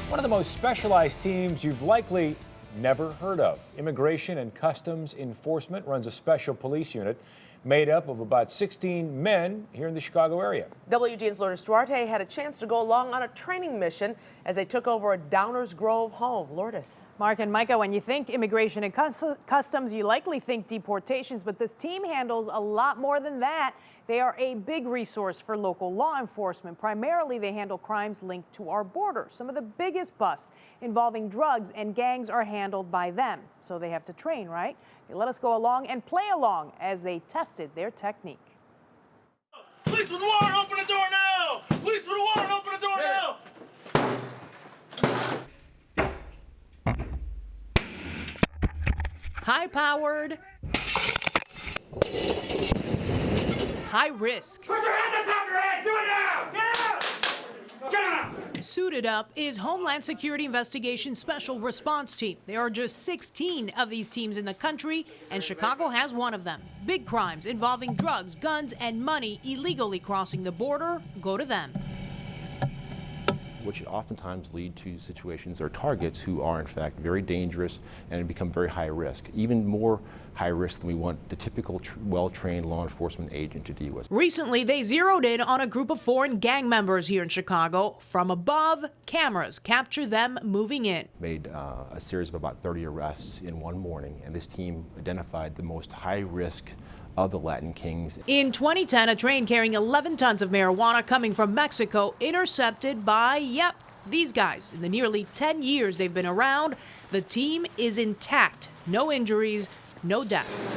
One of the most specialized teams you've likely never heard of. Immigration and Customs Enforcement runs a special police unit made up of about 16 men here in the Chicago area. WGN's Lourdes Duarte had a chance to go along on a training mission as they took over a Downers Grove home. Lourdes. Mark and Micah, when you think immigration and customs, you likely think deportations, but this team handles a lot more than that. They are a big resource for local law enforcement. Primarily, they handle crimes linked to our border. Some of the biggest busts involving drugs and gangs are handled by them. So they have to train, right? They let us go along and play along as they tested their technique. Police with the warrant, open the door now! Police with the warrant, open the door now! High-powered, high risk. Put your hand on top of your head! Do it now! Get out! Get out! Suited up is Homeland Security Investigations Special Response Team. There are just 16 of these teams in the country, and Chicago has one of them. Big crimes involving drugs, guns, and money illegally crossing the border go to them. Which oftentimes lead to situations or targets who are in fact very dangerous and become very high risk, even more high risk than we want the typical well-trained law enforcement agent to deal with. Recently, they zeroed in on a group of foreign gang members here in Chicago. From above, cameras capture them moving in. Made a series of about 30 arrests in one morning, and this team identified the most high risk of the Latin Kings. In 2010, a train carrying 11 tons of marijuana coming from Mexico intercepted by, these guys. In the nearly 10 years they've been around, the team is intact. No injuries, no deaths.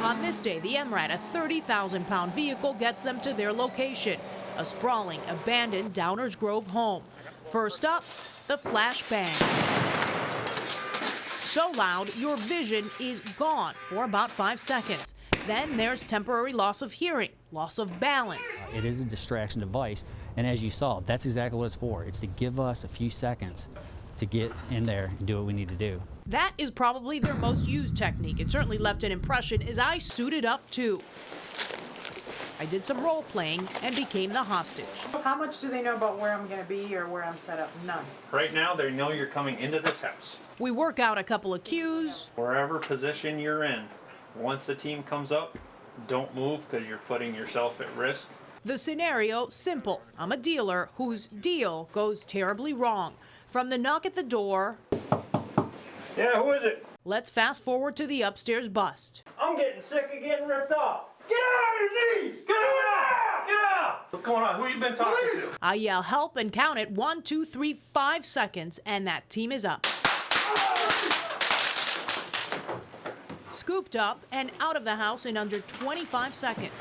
On this day, the MRAT, a 30,000-pound vehicle, gets them to their location, a sprawling, abandoned Downers Grove home. First up, the flash bang. So loud, your vision is gone for about 5 seconds. Then there's temporary loss of hearing, loss of balance. It is a distraction device, and as you saw, that's exactly what it's for. It's to give us a few seconds to get in there and do what we need to do. That is probably their most used technique. It certainly left an impression as I suited up too. I did some role playing and became the hostage. How much do they know about where I'm going to be or where I'm set up? None. Right now, they know you're coming into this house. We work out a couple of cues. Wherever position you're in, once the team comes up, don't move because you're putting yourself at risk. The scenario, simple. I'm a dealer whose deal goes terribly wrong. From the knock at the door. Yeah, who is it? Let's fast forward to the upstairs bust. I'm getting sick of getting ripped off. Get out of your knees! Get out! Get out! What's going on? Who you been talking to? I yell help and count it 1, 2, 3, 5 seconds, and that team is up. Scooped up and out of the house in under 25 seconds.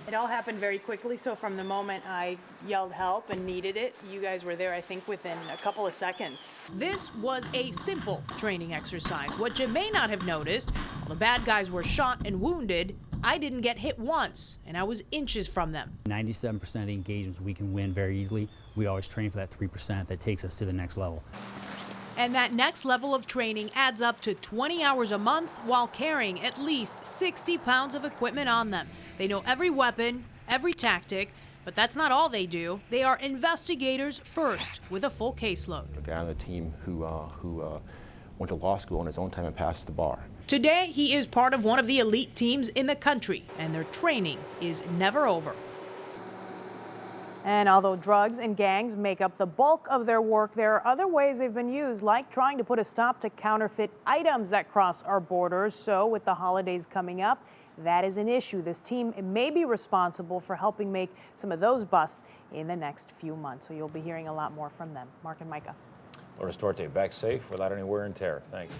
It all happened very quickly, so from the moment I yelled help and needed it, you guys were there, I think, within a couple of seconds. This was a simple training exercise. What you may not have noticed, while the bad guys were shot and wounded, I didn't get hit once, and I was inches from them. 97% of the engagements we can win very easily. We always train for that 3% that takes us to the next level. And that next level of training adds up to 20 hours a month while carrying at least 60 pounds of equipment on them. They know every weapon, every tactic, but that's not all they do. They are investigators first with a full caseload. A guy on the team who went to law school on his own time and passed the bar. Today, he is part of one of the elite teams in the country, and their training is never over. And although drugs and gangs make up the bulk of their work, there are other ways they've been used, like trying to put a stop to counterfeit items that cross our borders. So with the holidays coming up, that is an issue. This team may be responsible for helping make some of those busts in the next few months. So you'll be hearing a lot more from them. Mark and Micah. Lourdes Duarte back safe without any wear and tear. Thanks.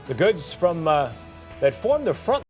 The goods from that form the front